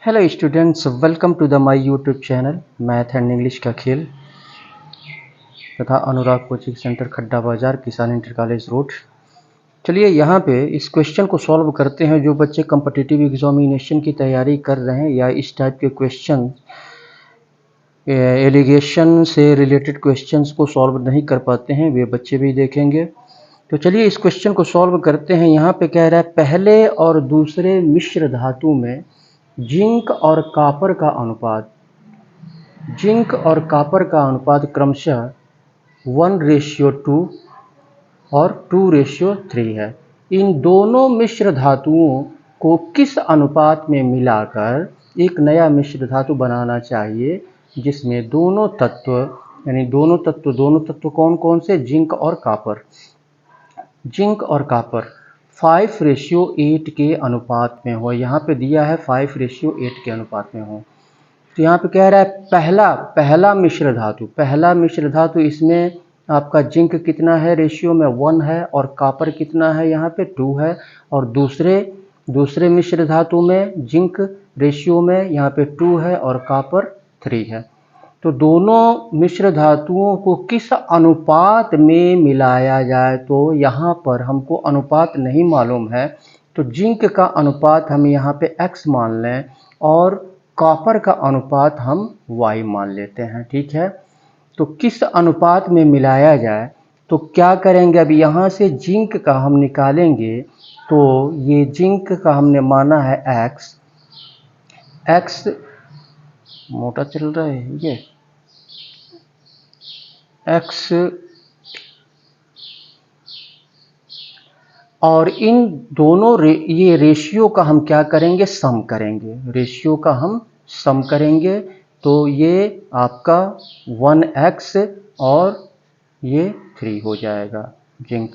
Hello students, welcome to the my YouTube channel math and English का खेल तथा अनुराग coaching centre खड्डा बाजार किसान इंटर कॉलेज रोड। चलिए यहाँ पे इस क्वेश्चन को सॉल्व करते हैं। जो बच्चे कम्पिटिटिव एग्जामिनेशन की तैयारी कर रहे हैं या इस टाइप के क्वेश्चन एलिगेशन से रिलेटेड क्वेश्चंस को सॉल्व नहीं कर पाते हैं, वे बच्चे भी देखेंगे। तो चलिए इस क्वेश्चन को सॉल्व करते हैं। यहाँ पे कह रहा है पहले और दूसरे मिश्र धातु में जिंक और कॉपर का अनुपात क्रमशः 1:2 और 2:3 है। इन दोनों मिश्र धातुओं को किस अनुपात में मिलाकर एक नया मिश्र धातु बनाना चाहिए जिसमें दोनों तत्व कौन कौन से? जिंक और कॉपर 5:8 के अनुपात में हो। यहाँ पे दिया है 5:8 के अनुपात में हो। तो यहाँ पे कह रहा है पहला मिश्र धातु इसमें आपका जिंक कितना है? रेशियो में 1 है। और कॉपर कितना है? यहाँ पे 2 है। और दूसरे मिश्र धातु में जिंक रेशियो में यहाँ पे 2 है और कॉपर 3 है। तो दोनों मिश्र धातुओं को किस अनुपात में मिलाया जाए? तो यहाँ पर हमको अनुपात नहीं मालूम है, तो जिंक का अनुपात हम यहाँ पे x मान लें और कॉपर का अनुपात हम y मान लेते हैं। ठीक है, तो किस अनुपात में मिलाया जाए? तो क्या करेंगे, अब यहाँ से जिंक का हम निकालेंगे। तो ये जिंक का हमने माना है x मोटा चल रहा है ये x, और इन दोनों ये रेशियो का हम क्या करेंगे? सम करेंगे। तो ये आपका 1x और ये 3 हो जाएगा जिंक।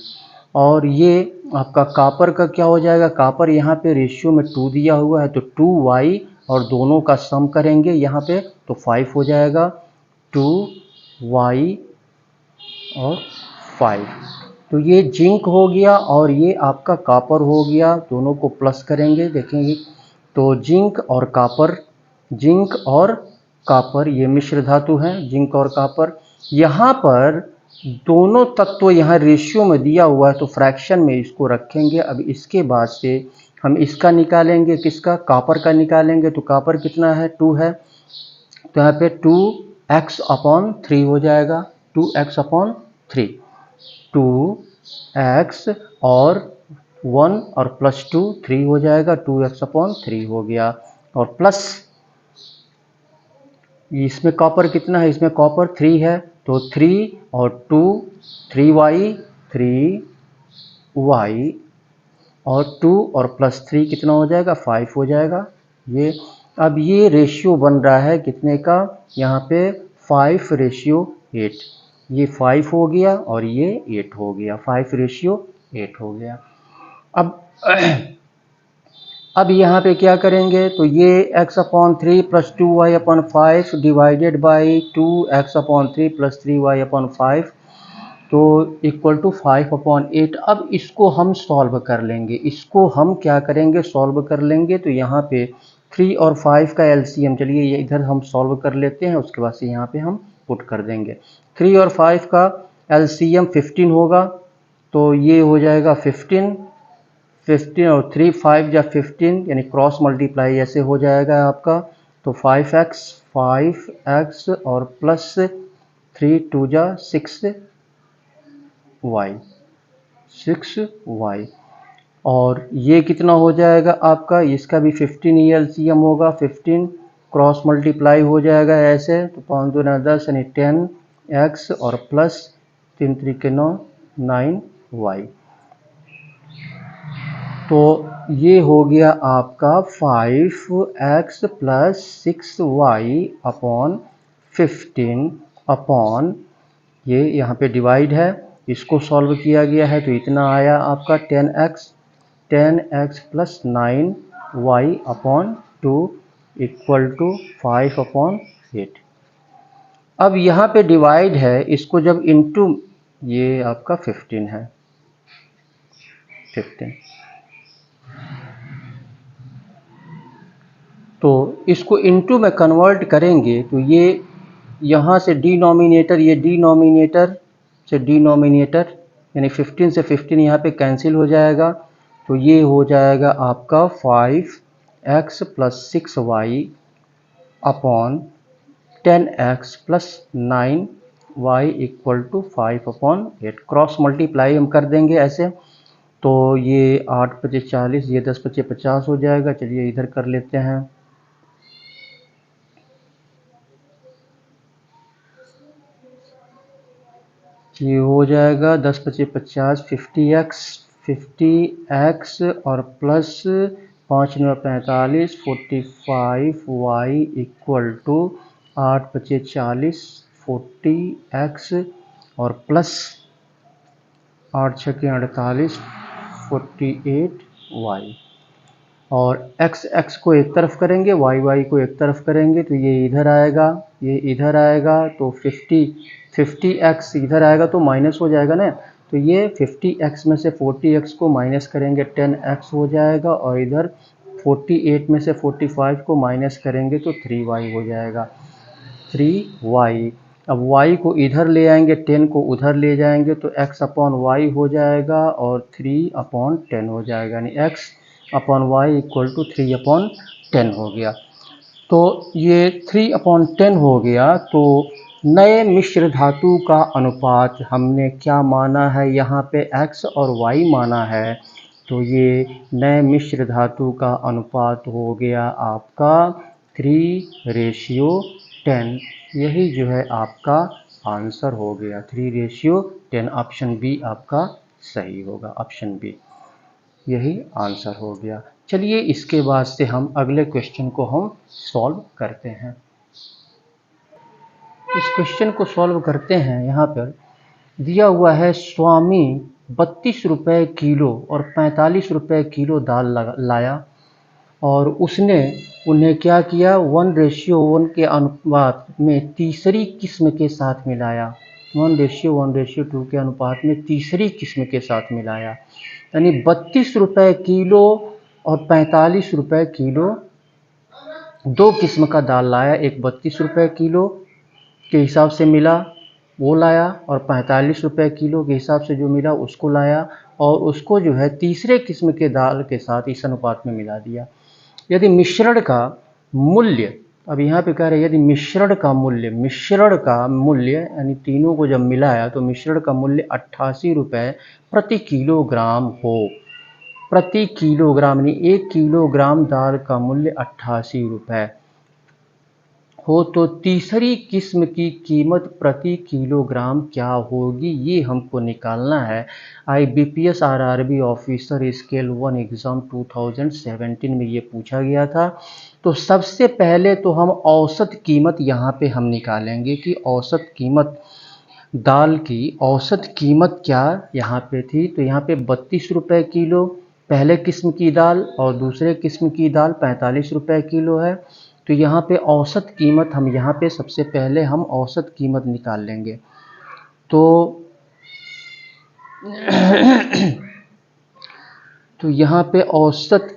और ये आपका कॉपर का क्या हो जाएगा? कॉपर यहाँ पे रेशियो में 2 दिया हुआ है, तो 2y और दोनों का सम करेंगे यहाँ पे तो 5 हो जाएगा। 2y और 5, तो ये जिंक हो गया और ये आपका कॉपर हो गया। दोनों को प्लस करेंगे, देखेंगे तो जिंक और कॉपर ये मिश्र धातु हैं, जिंक और कॉपर। यहाँ पर दोनों तत्व यहाँ रेशियो में दिया हुआ है, तो फ्रैक्शन में इसको रखेंगे। अब इसके बाद से हम इसका निकालेंगे, किसका? कॉपर का निकालेंगे। तो कॉपर कितना है? 2 है, तो यहाँ पे 2x/3 हो जाएगा। 2x/3, 2x और 1 और प्लस 2 3 हो जाएगा। 2x/3 हो गया। और प्लस इसमें कॉपर कितना है? इसमें कॉपर 3 है, तो 3 और 2 3y और 2 और प्लस 3 कितना हो जाएगा? 5 हो जाएगा। ये अब ये रेशियो बन रहा है कितने का? यहाँ पे 5:8। ये 5 हो गया और ये 8 हो गया। 5:8 हो गया। अब यहाँ पे क्या करेंगे? तो ये x/3 plus 2y/5 divided by 2x/3 plus 3y/5 तो इक्वल टू 5/8। अब इसको हम सॉल्व कर लेंगे। इसको हम क्या करेंगे? सॉल्व कर लेंगे। तो यहाँ पे 3 और 5 का एलसीएम, चलिए ये इधर हम सॉल्व कर लेते हैं, उसके बाद से यहाँ पे हम पुट कर देंगे। 3 और 5 का एलसीएम 15 होगा, तो ये हो जाएगा 15 और 3 5 या 15 यानी क्रॉस मल्टीप्लाई ऐसे हो जाएगा आपका। तो 5x और प्लस 3 2 जा 6y और ये कितना हो जाएगा आपका? इसका भी 15 ही एलसीएम होगा। 15 क्रॉस मल्टीप्लाई हो जाएगा ऐसे, तो 5 2 10 यानी 10x और प्लस 3 3 के 9 9y। तो ये हो गया आपका 5x प्लस 6y/15 ये यहाँ पे डिवाइड है, इसको सॉल्व किया गया है, तो इतना आया आपका 10x plus 9y/2 equal to 5/8। अब यहाँ पे डिवाइड है, इसको जब इनटू, ये आपका 15 है, 15 तो इसको इनटू में कन्वर्ट करेंगे तो ये यहाँ से डिनोमिनेटर, ये डिनोमिनेटर से डिनोमिनेटर यानी 15 से 15 यहाँ पे कैंसिल हो जाएगा। तो ये हो जाएगा आपका 5x + 6y upon 10x + 9y = 5/8। Cross multiply हम कर देंगे ऐसे। तो ये 8 × 5 = 40, ये 10 × 5 = 50 हो जाएगा। चलिए इधर कर लेते हैं। ये हो जाएगा 10 × 5 = 50, 50x और प्लस 5 × 9 = 45, 45y = 8 × 5 = 40, 40x और प्लस 8 × 6 = 48, 48y। और x को एक तरफ करेंगे, y को एक तरफ करेंगे तो ये इधर आएगा, ये इधर आएगा। तो 50x इधर आएगा तो माइनस हो जाएगा ना। तो ये 50x में से 40x को माइनस करेंगे 10x हो जाएगा, और इधर 48 में से 45 को माइनस करेंगे तो 3y हो जाएगा, 3y। अब y को इधर ले आएंगे, 10 को उधर ले जाएंगे तो x/y हो जाएगा और 3/10 हो जाएगा, यानी x/y = 3/10 हो गया। तो ये 3/10 हो गया। तो नए मिश्र धातु का अनुपात हमने क्या माना है, यहाँ पे x और y माना है। तो ये नए मिश्र धातु का अनुपात हो गया आपका 3:10। यही जो है आपका आंसर हो गया, 3:10। ऑप्शन बी आपका सही होगा, ऑप्शन बी यही आंसर हो गया। चलिए इसके बाद से हम अगले क्वेश्चन को हम सॉल्व करते हैं। इस क्वेश्चन को सॉल्व करते हैं। यहाँ पर दिया हुआ है स्वामी 32 रुपये किलो और 45 रुपये किलो दाल लाया, और उसने उन्हें क्या किया, 1:1 के अनुपात में तीसरी किस्म के साथ मिलाया। 1:1:2 के अनुपात में तीसरी किस्म के साथ मिलाया, यानी 32 रुपये किलो और 45 रुपये किलो दो किस्म का दाल लाया। एक 32 रुपये किलो के हिसाब से मिला वो लाया, और 45 रुपये किलो के हिसाब से जो मिला उसको लाया, और उसको जो है तीसरे किस्म के दाल के साथ इस अनुपात में मिला दिया। यदि मिश्रण का मूल्य, अब यहाँ पे कह रहे हैं यदि मिश्रण का मूल्य यानी तीनों को जब मिलाया तो मिश्रण का मूल्य 88 रुपये प्रति किलोग्राम हो। प्रति किलोग्राम यानी 1 किलोग्राम दाल का मूल्य 88 रुपये हो, तो तीसरी किस्म की कीमत प्रति किलोग्राम क्या होगी, ये हमको निकालना है। IBPS RRB officer scale 1 exam 2017 में ये पूछा गया था। तो सबसे पहले तो हम औसत कीमत यहाँ पे हम निकालेंगे कि औसत कीमत दाल की औसत कीमत क्या यहाँ पे थी। तो यहाँ पे 32 रुपये किलो पहले किस्म की दाल और दूसरे किस्म की दाल 45 रुपये किलो है। तो यहाँ पे औसत कीमत हम यहाँ पे सबसे पहले हम औसत कीमत निकाल लेंगे। तो तो यहाँ पे औसत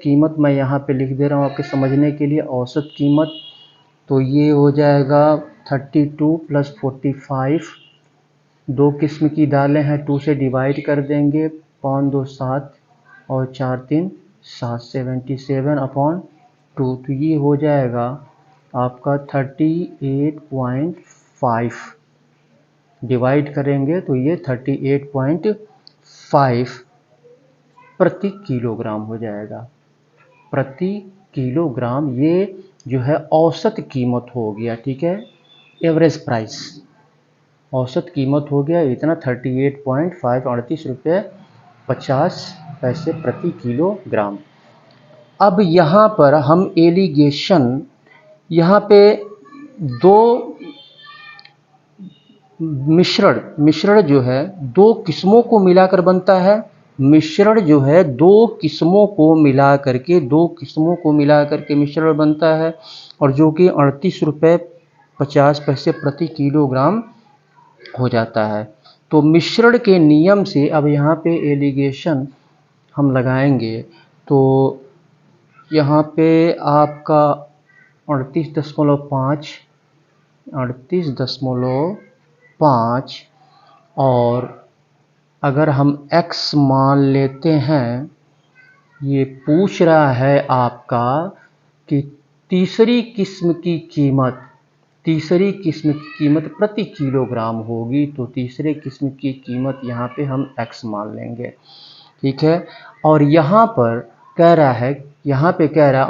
कीमत मैं यहाँ पे लिख दे रहा हूँ आपके समझने के लिए। औसत कीमत तो ये हो जाएगा 32 + 45, दो किस्म की दालें हैं, 2 से डिवाइड कर देंगे, 5 2 7 और 4 3 7, 77/2। तो ये हो जाएगा आपका 38.5, डिवाइड करेंगे तो ये 38.5 प्रति किलोग्राम हो जाएगा। प्रति किलोग्राम ये जो है औसत कीमत हो गया, ठीक है, एवरेज प्राइस। औसत कीमत हो गया इतना 38.5, 38 रुपये 50 पैसे प्रति किलोग्राम। अब यहाँ पर हम एलिगेशन, यहाँ पे दो मिश्रण जो है दो किस्मों को मिलाकर बनता है। मिश्रण जो है दो किस्मों को मिला करके मिश्रण बनता है, और जो कि 38 रुपये 50 पैसे प्रति किलोग्राम हो जाता है। तो मिश्रण के नियम से अब यहाँ पे एलिगेशन हम लगाएंगे। तो तो यहाँ पे आपका 38.5 और अगर हम x मान लेते हैं, ये पूछ रहा है आपका कि तीसरी किस्म की कीमत प्रति किलोग्राम होगी, तो तीसरे किस्म की कीमत यहाँ पे हम x मान लेंगे, ठीक है। और यहाँ पे कह रहा है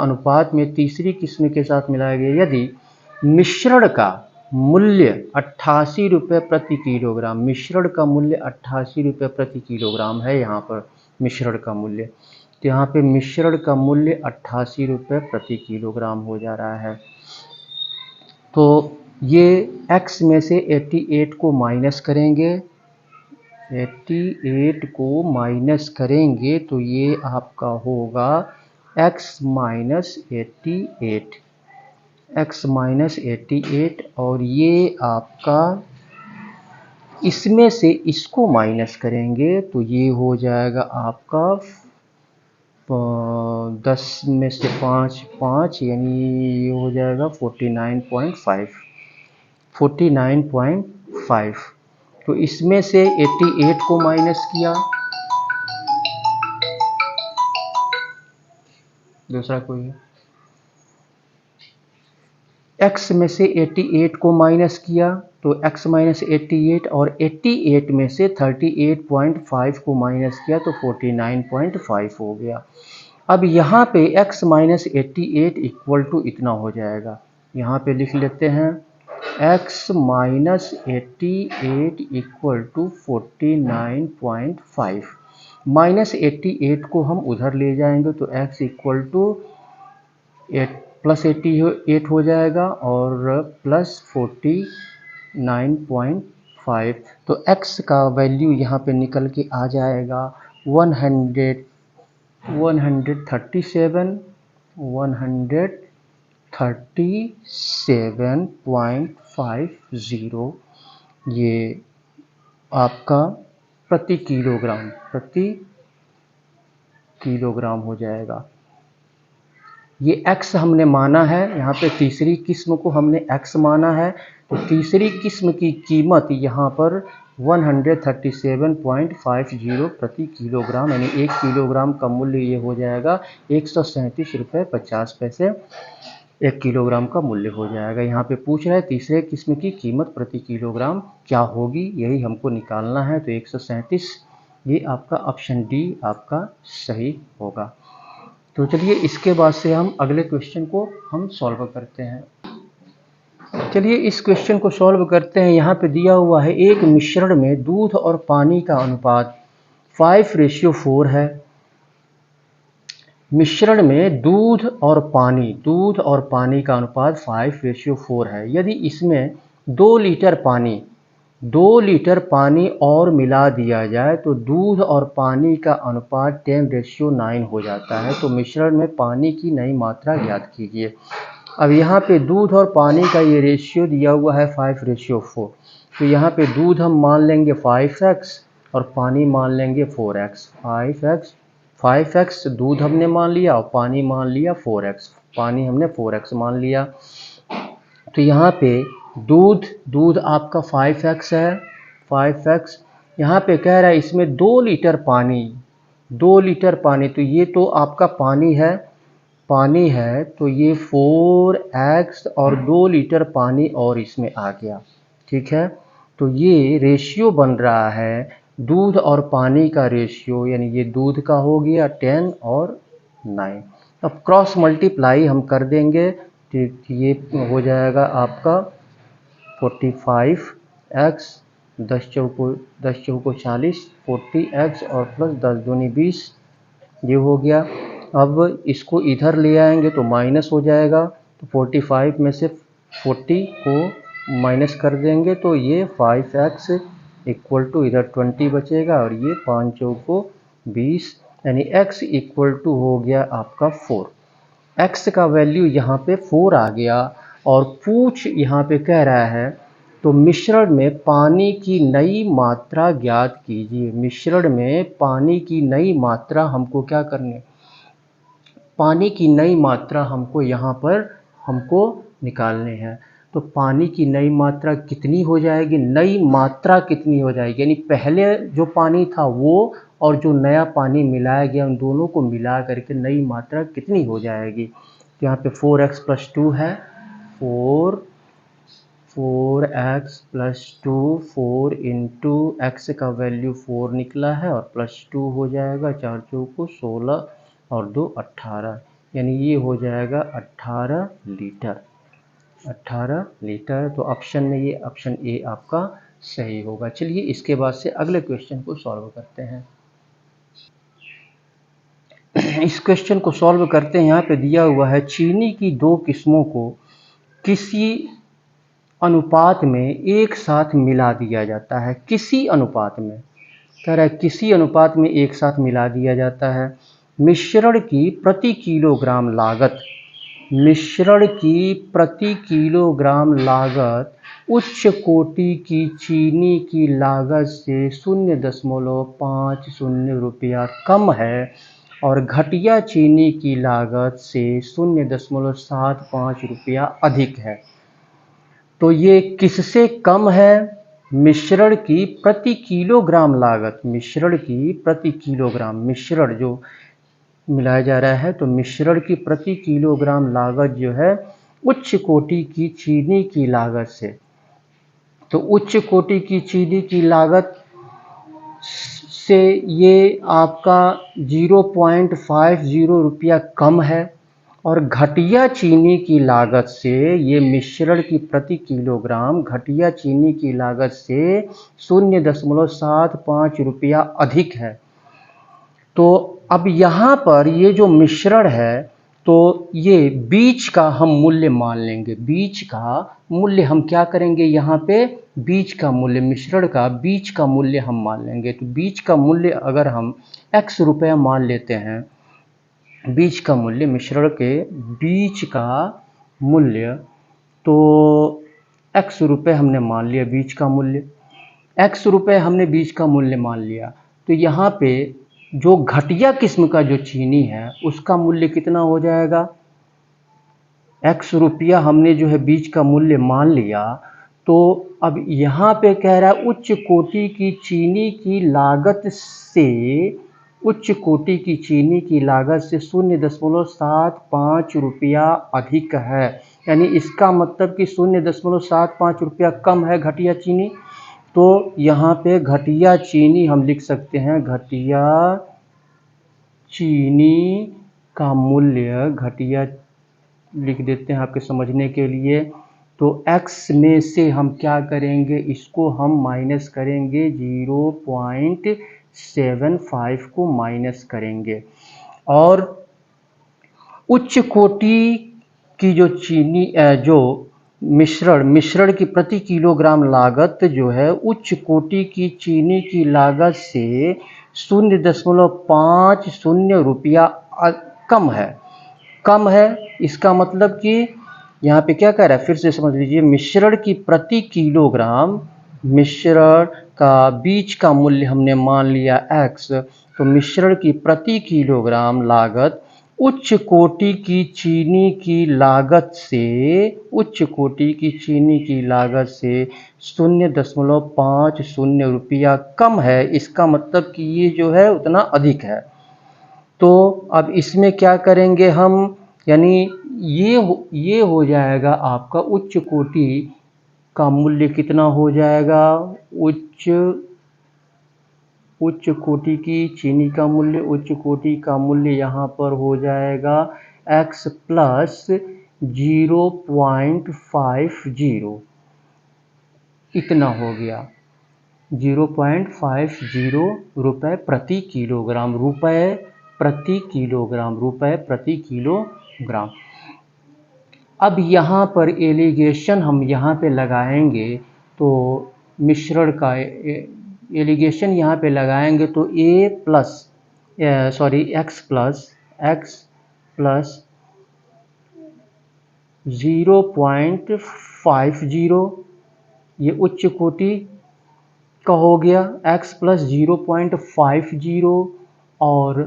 अनुपात में तीसरी किस्म के साथ मिलाया गया यदि मिश्रण का मूल्य 88 रुपये प्रति किलोग्राम, मिश्रण का मूल्य 88 रुपये प्रति किलोग्राम है। यहाँ पर मिश्रण का मूल्य, तो यहाँ पे मिश्रण का मूल्य 88 रुपये प्रति किलोग्राम हो जा रहा है। तो ये x में से 88 को माइनस करेंगे, 88 को माइनस करेंगे तो ये आपका होगा x माइनस 88 और ये आपका इसमें से इसको माइनस करेंगे तो ये हो जाएगा आपका 10 में से 5 यानी ये हो जाएगा 49.5। तो इसमें से 88 को माइनस किया, दूसरा कोई x में से 88 को माइनस किया तो x माइनस 88 और 88 में से 38.5 को माइनस किया तो 49.5 हो गया। अब यहाँ पे x माइनस 88 इक्वल टू इतना हो जाएगा, यहाँ पे लिख लेते हैं x minus 88 equal to 49.5। Minus 88 को हम उधर ले जाएंगे तो x इक्वल टू प्लस 88 हो जाएगा और प्लस 49.5। तो x का वैल्यू यहाँ पे निकल के आ जाएगा 137.50 ये आपका प्रति किलोग्राम हो जाएगा। ये x हमने माना है, यहाँ पे तीसरी किस्म को हमने x माना है, तो तीसरी किस्म की कीमत यहाँ पर 137.50 प्रति किलोग्राम, यानी 1 किलोग्राम का मूल्य ये हो जाएगा 137 रुपये 50 पैसे 1 किलोग्राम का मूल्य हो जाएगा। यहाँ पे पूछ रहा है तीसरे किस्म की कीमत प्रति किलोग्राम क्या होगी, यही हमको निकालना है। तो 137 ये आपका ऑप्शन डी आपका सही होगा। तो चलिए इसके बाद से हम अगले क्वेश्चन को हम सॉल्व करते हैं। चलिए इस क्वेश्चन को सॉल्व करते हैं। यहाँ पे दिया हुआ है एक मिश्रण में दूध और पानी का अनुपात 5:4 है। मिश्रण में दूध और पानी का अनुपात 5:4 है। यदि इसमें 2 लीटर पानी और मिला दिया जाए तो दूध और पानी का अनुपात 10:9 हो जाता है। तो मिश्रण में पानी की नई मात्रा ज्ञात कीजिए। अब यहाँ पे दूध और पानी का ये रेशियो दिया हुआ है 5:4। तो यहाँ पे दूध हम मान लेंगे 5x और पानी मान लेंगे 4x। 5x दूध हमने मान लिया और पानी मान लिया 4x, पानी हमने 4x मान लिया। तो यहाँ पे दूध आपका 5x है, 5x। यहाँ पे कह रहा है इसमें 2 लीटर पानी, तो ये तो आपका पानी है तो ये 4x और 2 लीटर पानी और इसमें आ गया, ठीक है। तो ये रेशियो बन रहा है दूध और पानी का रेशियो, यानी ये दूध का हो गया 10 और 9। अब क्रॉस मल्टीप्लाई हम कर देंगे तो ये हो जाएगा आपका 45x, 10 चौको 40, 40x और प्लस 10 दूनी 20, ये हो गया। अब इसको इधर ले आएंगे तो माइनस हो जाएगा, तो 45 में से 40 को माइनस कर देंगे तो ये 5x इक्वल टू इधर 20 बचेगा और ये 5 चौको 20, यानी x इक्वल टू हो गया आपका 4। x का वैल्यू यहाँ पे 4 आ गया और पूछ यहाँ पे कह रहा है तो मिश्रण में पानी की नई मात्रा ज्ञात कीजिए। मिश्रण में पानी की नई मात्रा हमको क्या करनी है, पानी की नई मात्रा हमको यहाँ पर निकालनी है। तो पानी की नई मात्रा कितनी हो जाएगी, नई मात्रा कितनी हो जाएगी, यानी पहले जो पानी था वो और जो नया पानी मिलाया गया उन दोनों को मिला करके नई मात्रा कितनी हो जाएगी। तो यहाँ पे 4x + 2 है, 4x + 2, 4 × x का वैल्यू 4 निकला है और +2 हो जाएगा, 4 चौको 16 और 2 18, यानी ये हो जाएगा 18 लीटर। 18 लीटर। तो ऑप्शन में ये ऑप्शन ए आपका सही होगा। चलिए इसके बाद से अगले क्वेश्चन को सॉल्व करते हैं। इस क्वेश्चन को सॉल्व करते हैं। यहाँ पे दिया हुआ है चीनी की 2 किस्मों को किसी अनुपात में एक साथ मिला दिया जाता है। किसी अनुपात में, कह रहा है किसी अनुपात में एक साथ मिला दिया जाता है। मिश्रण की प्रति किलोग्राम लागत, मिश्रण की प्रति किलोग्राम लागत उच्च कोटि की चीनी की लागत से 0.50 रुपया कम है और घटिया चीनी की लागत से 0.75 रुपया अधिक है। तो ये किससे कम है? मिश्रण की प्रति किलोग्राम लागत, मिश्रण की प्रति किलोग्राम, मिश्रण जो मिलाया जा रहा है तो मिश्रण की प्रति किलोग्राम लागत जो है उच्च कोटि की चीनी की लागत से, तो उच्च कोटि की चीनी की लागत से ये आपका 0.50 रुपया कम है और घटिया चीनी की लागत से ये मिश्रण की प्रति किलोग्राम घटिया चीनी की लागत से 0.75 रुपया अधिक है। तो अब यहाँ पर ये जो मिश्रण है तो ये बीज का हम मूल्य मान लेंगे। बीज का मूल्य हम क्या करेंगे, यहाँ पे बीज का मूल्य, मिश्रण का बीज का मूल्य हम मान लेंगे। तो बीज का मूल्य अगर हम x रुपया मान लेते हैं, बीज का मूल्य, मिश्रण के बीज का मूल्य, तो x रुपये हमने मान लिया बीज का मूल्य, x रुपये हमने बीज का मूल्य मान लिया। तो यहाँ पे जो घटिया किस्म का जो चीनी है उसका मूल्य कितना हो जाएगा, x रुपया हमने जो है बीज का मूल्य मान लिया। तो अब यहाँ पे कह रहा है उच्च कोटि की चीनी की लागत से, उच्च कोटि की चीनी की लागत से 0.75 रुपया अधिक है, यानी इसका मतलब कि 0.75 रुपया कम है घटिया चीनी। तो यहाँ पे घटिया चीनी हम लिख सकते हैं, घटिया चीनी का मूल्य, घटिया लिख देते हैं आपके समझने के लिए। तो x में से हम क्या करेंगे, इसको हम माइनस करेंगे, 0.75 को माइनस करेंगे और उच्च कोटि की जो चीनी जो मिश्रण की प्रति किलोग्राम लागत जो है उच्च कोटि की चीनी की लागत से 0.50 रुपया कम है। इसका मतलब कि यहाँ पे क्या कह रहा है, फिर से समझ लीजिए, मिश्रण की प्रति किलोग्राम, मिश्रण का बीज का मूल्य हमने मान लिया x, तो मिश्रण की प्रति किलोग्राम लागत उच्च कोटि की चीनी की लागत से, उच्च कोटि की चीनी की लागत से 0.50 रुपया कम है। इसका मतलब कि ये जो है उतना अधिक है। तो अब इसमें क्या करेंगे हम, यानी ये हो जाएगा आपका उच्च कोटि का मूल्य कितना हो जाएगा, उच्च कोटि की चीनी का मूल्य, उच्च कोटि का मूल्य यहाँ पर हो जाएगा x + 0.50, इतना हो गया 0.50 रुपये प्रति किलोग्राम, रुपये प्रति किलोग्राम, रुपये प्रति किलोग्राम। अब यहाँ पर एलिगेशन हम यहाँ पे लगाएंगे, तो मिश्रण का एलिगेशन यहाँ पे लगाएंगे तो x प्लस 0.50, ये उच्च कोटि का हो गया, x + 0.50 और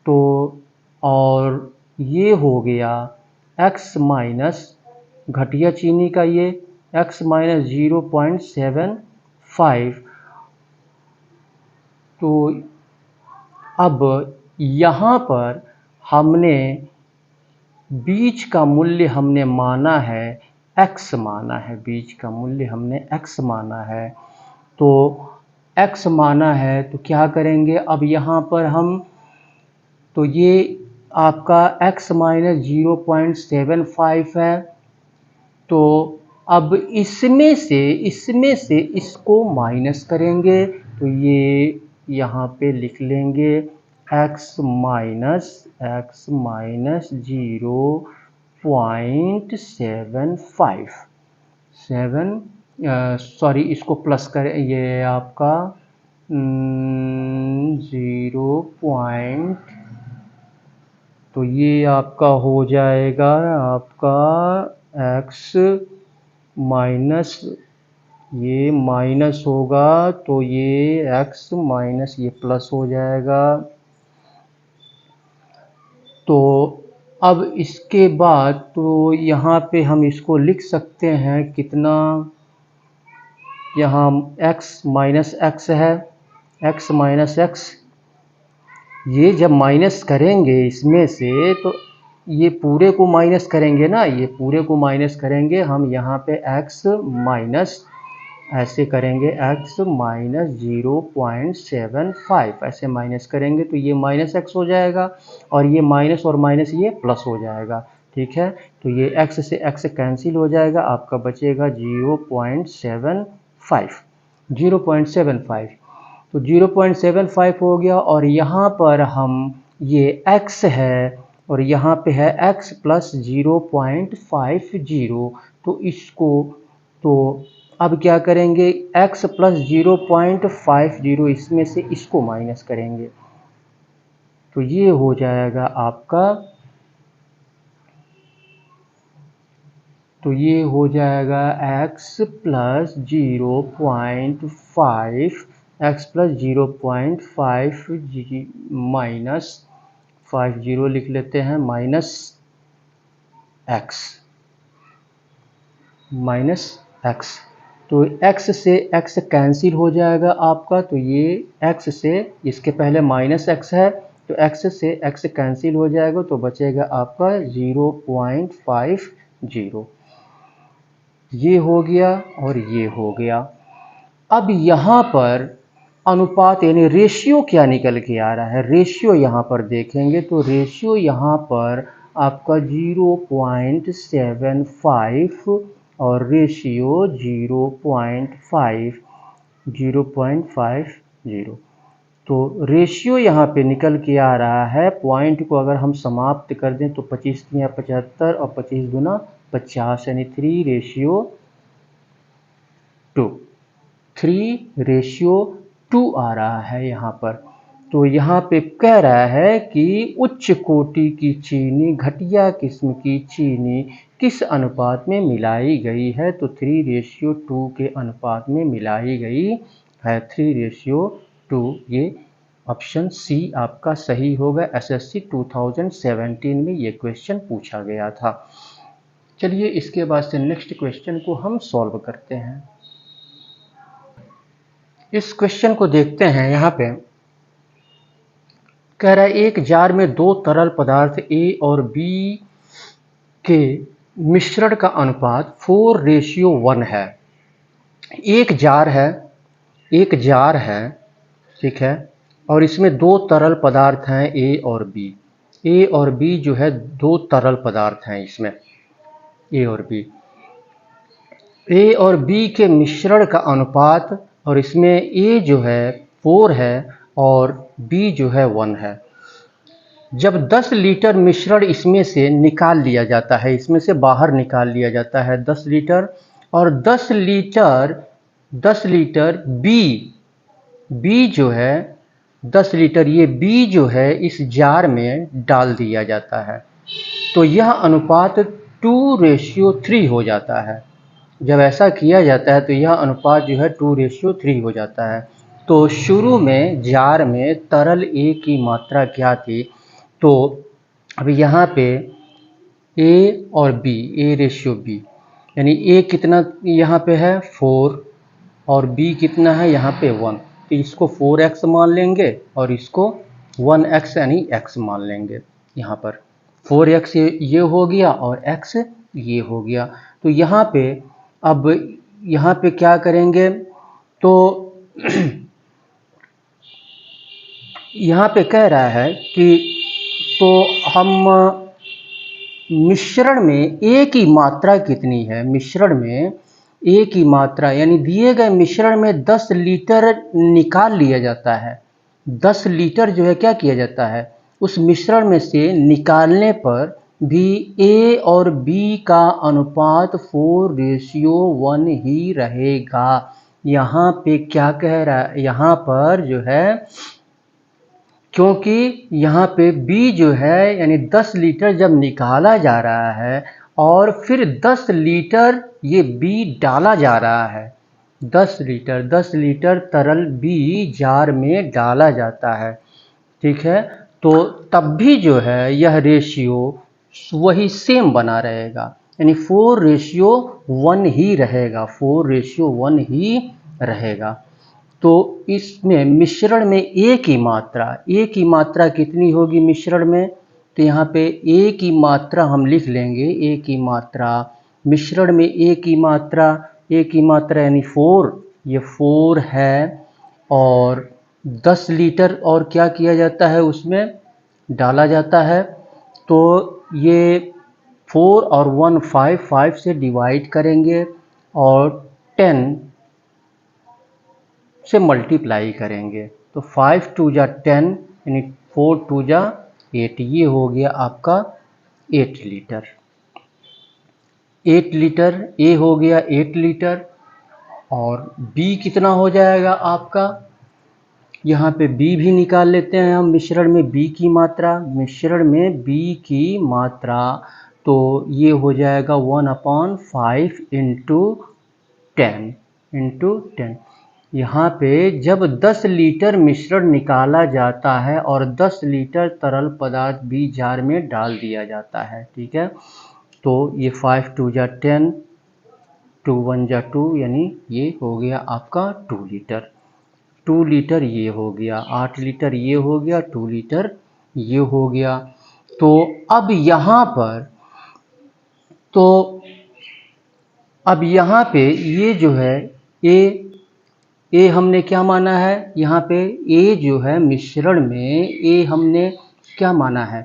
तो और ये हो गया x माइनस घटिया चीनी का ये x माइनस 0.75। तो अब यहाँ पर हमने बीज का मूल्य हमने माना है x माना है, बीज का मूल्य हमने x माना है। तो x माना है तो क्या करेंगे अब यहाँ पर हम, तो ये आपका x माइनस 0.75 है। तो अब इसमें से इसको माइनस करेंगे तो ये यहाँ पे लिख लेंगे x माइनस 0.75 सॉरी इसको प्लस करें, ये आपका 0. तो ये आपका हो जाएगा आपका x माइनस, ये माइनस होगा तो ये x माइनस ये प्लस हो जाएगा। तो अब इसके बाद तो यहाँ पे हम इसको लिख सकते हैं कितना, यहाँ x माइनस x है, x माइनस x, ये जब माइनस करेंगे इसमें से तो ये पूरे को माइनस करेंगे ना, ये पूरे को माइनस करेंगे हम, यहाँ पे x माइनस ऐसे करेंगे x माइनस 0.75 ऐसे माइनस करेंगे तो ये माइनस x हो जाएगा और ये माइनस और माइनस ये प्लस हो जाएगा। ठीक है, तो ये x से x कैंसिल हो जाएगा, आपका बचेगा 0.75। तो 0.75 हो गया और यहाँ पर हम ये x है और यहाँ पे है x प्लस 0.50। तो इसको तो अब क्या करेंगे x प्लस 0.50 इसमें से इसको माइनस करेंगे तो ये हो जाएगा आपका, तो ये हो जाएगा x plus 0.5 x plus 0.5 minus 50 लिख लेते हैं माइनस x। तो x से x कैंसिल हो जाएगा आपका, तो ये x से इसके पहले माइनस x है तो x से x कैंसिल हो जाएगा तो बचेगा आपका 0.50। ये हो गया और ये हो गया। अब यहाँ पर अनुपात यानी रेशियो क्या निकल के आ रहा है, रेशियो यहाँ पर देखेंगे तो रेशियो यहाँ पर आपका 0.75 और रेशियो 0.50। तो रेशियो यहाँ पे निकल के आ रहा है, पॉइंट को अगर हम समाप्त कर दें तो 25 या 75 और 25 गुना 50 यानी 3:2 आ रहा है यहाँ पर। तो यहाँ पे कह रहा है कि उच्च कोटि की चीनी घटिया किस्म की चीनी किस अनुपात में मिलाई गई है, तो 3:2 के अनुपात में मिलाई गई है, 3:2। ये ऑप्शन सी आपका सही होगा। एसएससी 2017 में ये क्वेश्चन पूछा गया था। चलिए इसके बाद से नेक्स्ट क्वेश्चन को हम सॉल्व करते हैं। इस क्वेश्चन को देखते हैं। यहाँ पे कह रहा है एक जार में दो तरल पदार्थ A और B के मिश्रण का अनुपात 4:1 है। एक जार है, ठीक है, और इसमें दो तरल पदार्थ हैं A और B। A और B जो है दो तरल पदार्थ हैं इसमें, A और B के मिश्रण का अनुपात, और इसमें A जो है 4 है और B जो है 1 है। जब 10 लीटर मिश्रण इसमें से निकाल लिया जाता है, इसमें से बाहर निकाल लिया जाता है 10 लीटर, और 10 लीटर B जो है 10 लीटर ये B जो है इस जार में डाल दिया जाता है, तो यह अनुपात 2:3 हो जाता है। जब ऐसा किया जाता है तो यह अनुपात जो है 2:3 हो जाता है। तो शुरू में जार में तरल A की मात्रा क्या थी, तो अब यहाँ पे ए और बी, ए रेशियो बी, यानी ए कितना यहाँ पे है 4 और बी कितना है यहाँ पे 1, तो इसको 4x मान लेंगे और इसको 1x यानी x मान लेंगे। यहाँ पर 4x ये हो गया और x ये हो गया। तो यहाँ पे अब यहाँ पे क्या करेंगे, तो यहाँ पे कह रहा है कि तो हम मिश्रण में ए की मात्रा कितनी है, मिश्रण में ए की मात्रा यानी दिए गए मिश्रण में 10 लीटर निकाल लिया जाता है। 10 लीटर जो है क्या किया जाता है, उस मिश्रण में से निकालने पर भी ए और बी का अनुपात 4:1 ही रहेगा। यहाँ पे क्या कह रहा है, यहाँ पर जो है क्योंकि यहाँ पे B जो है यानी 10 लीटर जब निकाला जा रहा है और फिर 10 लीटर ये B डाला जा रहा है, 10 लीटर तरल B जार में डाला जाता है, ठीक है। तो तब भी जो है यह रेशियो वही सेम बना रहेगा, यानी 4:1 ही रहेगा, 4:1 ही रहेगा। तो इसमें मिश्रण में ए की मात्रा कितनी होगी मिश्रण में, तो यहाँ पे ए की मात्रा हम लिख लेंगे, ए की मात्रा मिश्रण में ए की मात्रा यानी 4, ये 4 है और 10 लीटर और क्या किया जाता है उसमें डाला जाता है। तो ये 4 और 1 5 से डिवाइड करेंगे और 10 से मल्टीप्लाई करेंगे, तो 5 2 जा 10 यानी 4 2 जा 8, ये हो गया आपका 8 लीटर। 8 लीटर ए हो गया 8 लीटर और बी कितना हो जाएगा आपका, यहाँ पे बी भी निकाल लेते हैं हम, मिश्रण में बी की मात्रा, तो ये हो जाएगा 1/5 इंटू 10। यहाँ पे जब 10 लीटर मिश्रण निकाला जाता है और 10 लीटर तरल पदार्थ भी जार में डाल दिया जाता है, ठीक है। तो ये 5 2 जा 10, 2 1 जा 2 यानी ये हो गया आपका 2 लीटर। 2 लीटर ये हो गया, 8 लीटर ये हो गया, 2 लीटर ये हो गया। तो अब यहाँ पे ये जो है ए हमने क्या माना है, यहाँ पे ए जो है मिश्रण में ए हमने क्या माना है,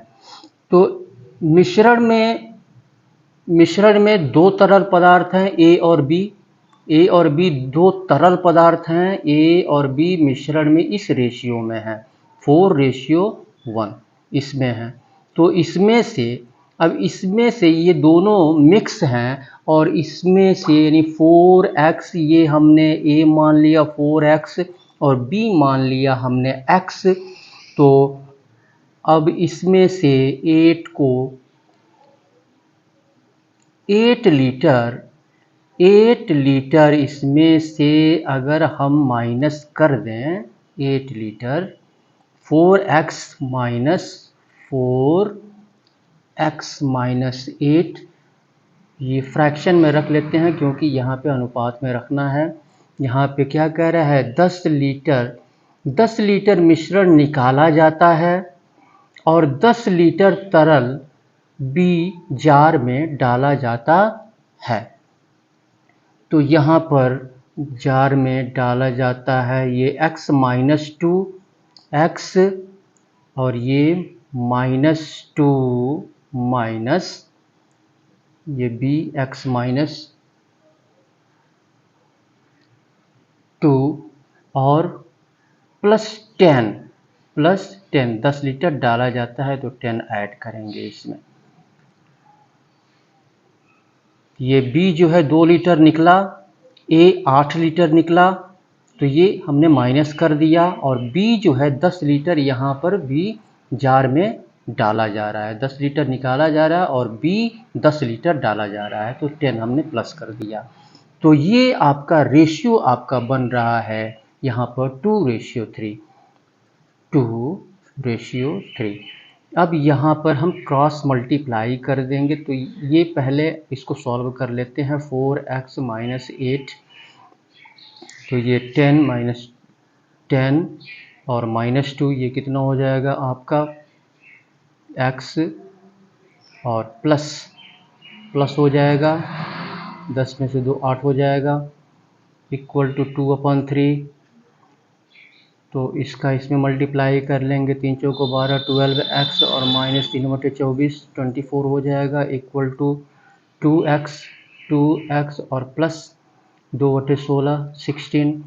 तो मिश्रण में दो तरल पदार्थ हैं ए और बी दो तरल पदार्थ हैं, ए और बी मिश्रण में इस रेशियो में है 4:1 इसमें है। तो इसमें से ये दोनों मिक्स हैं और इसमें से यानी 4x ये हमने a मान लिया 4x और b मान लिया हमने x। तो अब इसमें से 8 लीटर इसमें से अगर हम माइनस कर दें 8 लीटर 4x माइनस 8, ये फ्रैक्शन में रख लेते हैं क्योंकि यहाँ पे अनुपात में रखना है। यहाँ पे क्या कह रहा है 10 लीटर मिश्रण निकाला जाता है और 10 लीटर तरल B जार में डाला जाता है। तो यहाँ पर जार में डाला जाता है ये x माइनस 2 x और ये -2 माइनस ये b x माइनस 2 और +10 10 लीटर डाला जाता है तो 10 ऐड करेंगे इसमें। ये B जो है 2 लीटर निकला, A 8 लीटर निकला, तो ये हमने माइनस कर दिया और B जो है 10 लीटर यहाँ पर भी जार में डाला जा रहा है, 10 लीटर निकाला जा रहा है और B 10 लीटर डाला जा रहा है, तो 10 हमने प्लस कर दिया। तो ये आपका रेशियो आपका बन रहा है यहाँ पर 2:3। अब यहाँ पर हम क्रॉस मल्टीप्लाई कर देंगे, तो ये पहले इसको सॉल्व कर लेते हैं। 4x माइनस 8, तो ये 10 माइनस 10 और माइनस 2, ये कितना हो जाएगा आपका x, और प्लस हो जाएगा, 10 में से 2 8 हो जाएगा, इक्वल टू 2/3। तो इसका इसमें मल्टीप्लाई कर लेंगे, 3 चौको 12, 12x और माइनस 3/24 24 हो जाएगा, इक्वल टू 2x और प्लस 2/16 16।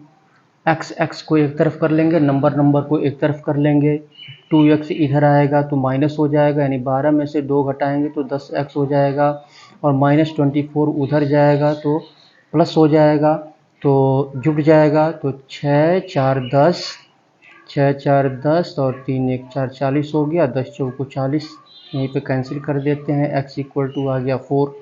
x को एक तरफ कर लेंगे, नंबर को एक तरफ कर लेंगे, 2x इधर आएगा तो माइनस हो जाएगा, यानी 12 में से 2 घटाएंगे तो 10x हो जाएगा, और माइनस 24 उधर जाएगा तो प्लस हो जाएगा, तो जुड़ जाएगा। तो 6 4 10, 6 4 10 और 3 1 4 40 हो गया, 10 चौको 40, यहीं पे कैंसिल कर देते हैं। x इक्वल टू आ गया 4,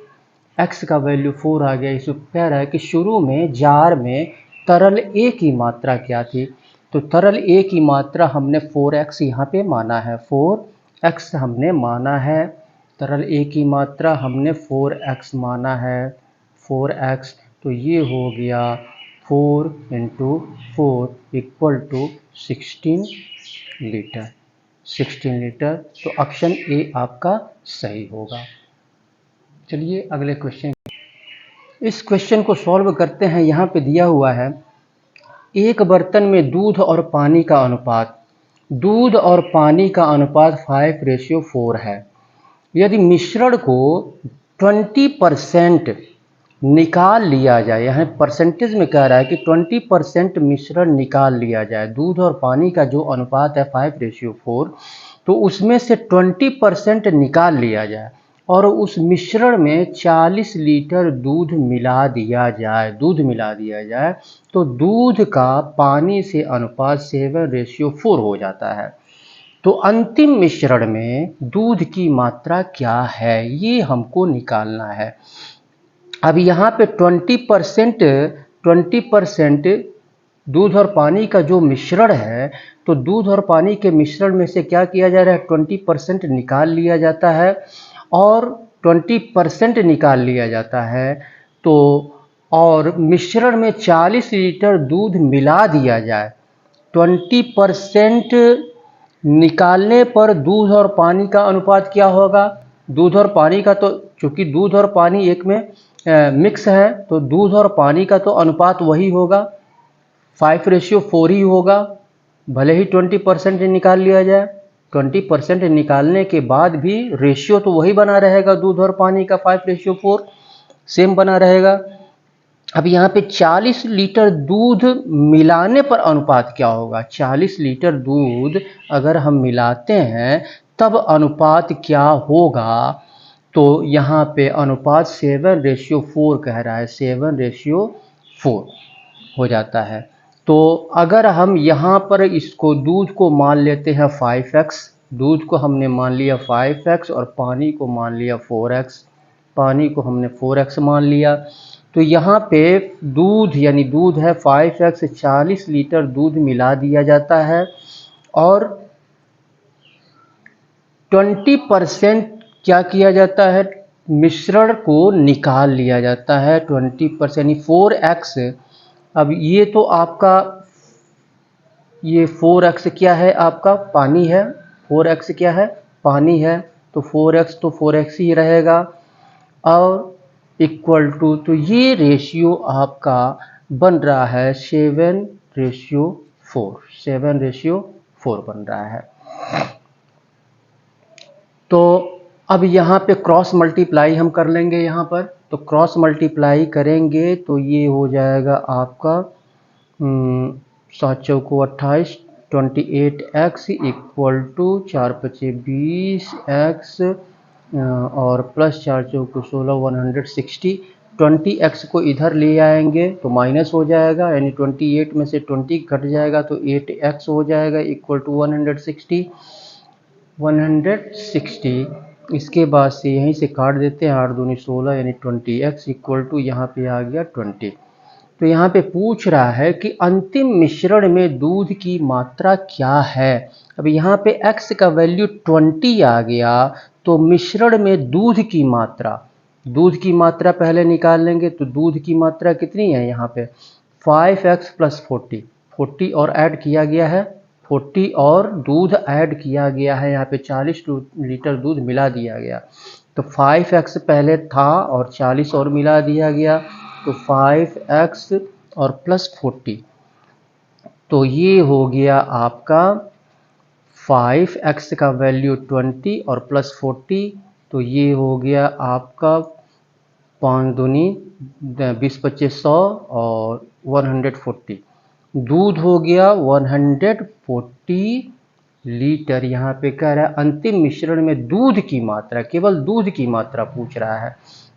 x का वैल्यू 4 आ गया। इसमें कह रहा है कि शुरू में जार में तरल A की मात्रा क्या थी, तो तरल A की मात्रा हमने 4x यहाँ पे माना है, 4x हमने माना है, तरल A की मात्रा हमने 4x माना है, 4x। तो ये हो गया 4 × 4 इक्वल टू 16 लीटर, 16 लीटर। तो ऑप्शन ए आपका सही होगा। चलिए अगले क्वेश्चन, इस क्वेश्चन को सॉल्व करते हैं। यहाँ पे दिया हुआ है, एक बर्तन में दूध और पानी का अनुपात, दूध और पानी का अनुपात 5:4 है। यदि मिश्रण को 20% निकाल लिया जाए, यहाँ परसेंटेज में कह रहा है कि 20% मिश्रण निकाल लिया जाए, दूध और पानी का जो अनुपात है 5:4, तो उसमें से 20% निकाल लिया जाए और उस मिश्रण में 40 लीटर दूध मिला दिया जाए, तो दूध का पानी से अनुपात 7:4 हो जाता है। तो अंतिम मिश्रण में दूध की मात्रा क्या है, ये हमको निकालना है। अब यहाँ पे 20% दूध और पानी का जो मिश्रण है, तो दूध और पानी के मिश्रण में से क्या किया जा रहा है, 20% निकाल लिया जाता है, और 20% निकाल लिया जाता है, तो और मिश्रण में 40 लीटर दूध मिला दिया जाए। 20% निकालने पर दूध और पानी का अनुपात क्या होगा, दूध और पानी का, तो चूँकि दूध और पानी एक में मिक्स है, तो दूध और पानी का तो अनुपात वही होगा, 5:4 ही होगा, भले ही 20% निकाल लिया जाए। 20% निकालने के बाद भी रेशियो तो वही बना रहेगा, दूध और पानी का 5:4 सेम बना रहेगा। अब यहाँ पे 40 लीटर दूध मिलाने पर अनुपात क्या होगा, 40 लीटर दूध अगर हम मिलाते हैं तब अनुपात क्या होगा, तो यहाँ पे अनुपात 7:4 कह रहा है, 7:4 हो जाता है। तो अगर हम यहाँ पर इसको दूध को मान लेते हैं 5x, दूध को हमने मान लिया 5x और पानी को मान लिया 4x, पानी को हमने 4x मान लिया, तो यहाँ पे दूध यानी दूध है 5x, 40 लीटर दूध मिला दिया जाता है और 20% क्या किया जाता है, मिश्रण को निकाल लिया जाता है 20%, यानी 4x। अब ये तो आपका ये 4x क्या है, आपका पानी है, 4x क्या है, पानी है, तो 4x तो 4x ही रहेगा, और इक्वल टू, तो ये रेशियो आपका बन रहा है 7:4, 7:4 बन रहा है। तो अब यहाँ पे क्रॉस मल्टीप्लाई हम कर लेंगे, यहाँ पर तो क्रॉस मल्टीप्लाई करेंगे तो ये हो जाएगा आपका 7 चौको 28, 28x इक्वल टू 4 पचे 20x और प्लस 4 चौको 16, 160। 20x को इधर ले आएंगे तो माइनस हो जाएगा, यानी 28 में से 20 घट जाएगा तो 8x हो जाएगा, इक्वल टू 160। इसके बाद से यहीं से काट देते हैं, 8 दूनी 16, यानी 20x इक्वल टू यहाँ पे आ गया 20। तो यहाँ पे पूछ रहा है कि अंतिम मिश्रण में दूध की मात्रा क्या है। अब यहाँ पे x का वैल्यू 20 आ गया, तो मिश्रण में दूध की मात्रा पहले निकाल लेंगे। तो दूध की मात्रा कितनी है यहाँ पे 5x + 40 और ऐड किया गया है, 40 और दूध ऐड किया गया है, यहाँ पे 40 लीटर दूध मिला दिया गया। तो 5x पहले था और 40 और मिला दिया गया, तो 5x और +40, तो ये हो गया आपका 5x का वैल्यू 20 और +40, तो ये हो गया आपका 5 दूनी 20 25 100 और 140, दूध हो गया 140 लीटर। यहाँ पे कह रहा है अंतिम मिश्रण में दूध की मात्रा, केवल दूध की मात्रा पूछ रहा है,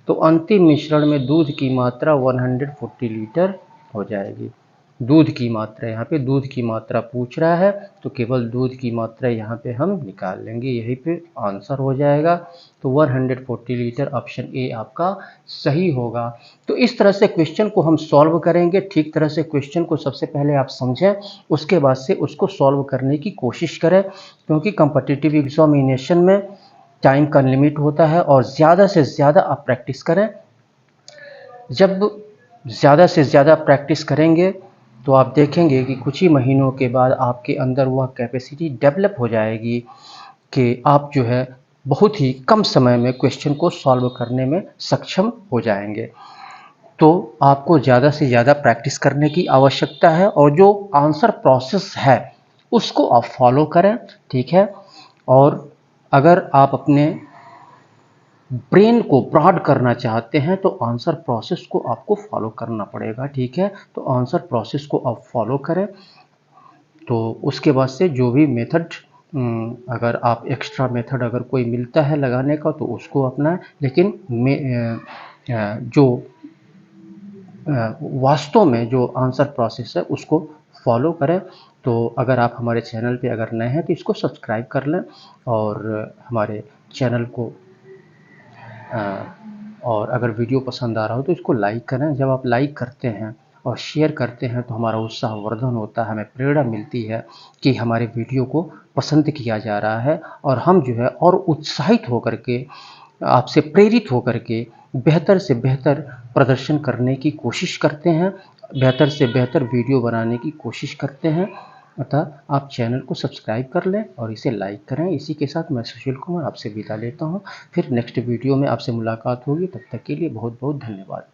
तो अंतिम मिश्रण में दूध की मात्रा 140 लीटर हो जाएगी। दूध की मात्रा, यहाँ पे दूध की मात्रा पूछ रहा है, तो केवल दूध की मात्रा यहाँ पे हम निकाल लेंगे, यहीं पे आंसर हो जाएगा। तो 140 लीटर ऑप्शन ए आपका सही होगा। तो इस तरह से क्वेश्चन को हम सॉल्व करेंगे। ठीक तरह से क्वेश्चन को सबसे पहले आप समझें, उसके बाद से उसको सॉल्व करने की कोशिश करें, क्योंकि कॉम्पिटिटिव एग्जामिनेशन में टाइम का लिमिट होता है और ज़्यादा से ज़्यादा आप प्रैक्टिस करें। जब ज़्यादा से ज़्यादा प्रैक्टिस करेंगे तो आप देखेंगे कि कुछ ही महीनों के बाद आपके अंदर वह कैपेसिटी डेवलप हो जाएगी कि आप जो है बहुत ही कम समय में क्वेश्चन को सॉल्व करने में सक्षम हो जाएंगे। तो आपको ज़्यादा से ज़्यादा प्रैक्टिस करने की आवश्यकता है और जो आंसर प्रोसेस है उसको आप फॉलो करें, ठीक है। और अगर आप अपने ब्रेन को ब्रॉड करना चाहते हैं तो आंसर प्रोसेस को आपको फॉलो करना पड़ेगा, ठीक है। तो आंसर प्रोसेस को आप फॉलो करें, तो उसके बाद से जो भी मेथड, अगर आप एक्स्ट्रा मेथड अगर कोई मिलता है लगाने का तो उसको अपनाएं, लेकिन जो वास्तव में जो आंसर प्रोसेस है उसको फॉलो करें। तो अगर आप हमारे चैनल पे अगर नए हैं तो इसको सब्सक्राइब कर लें और हमारे चैनल को और अगर वीडियो पसंद आ रहा हो तो इसको लाइक करें। जब आप लाइक करते हैं और शेयर करते हैं तो हमारा उत्साहवर्धन होता है, हमें प्रेरणा मिलती है कि हमारे वीडियो को पसंद किया जा रहा है और हम जो है और उत्साहित होकर के, आपसे प्रेरित होकर के बेहतर से बेहतर प्रदर्शन करने की कोशिश करते हैं, बेहतर से बेहतर वीडियो बनाने की कोशिश करते हैं। अतः आप चैनल को सब्सक्राइब कर लें और इसे लाइक करें। इसी के साथ मैं सुशील कुमार आपसे विदा लेता हूं। फिर नेक्स्ट वीडियो में आपसे मुलाकात होगी, तब तक के लिए बहुत बहुत धन्यवाद।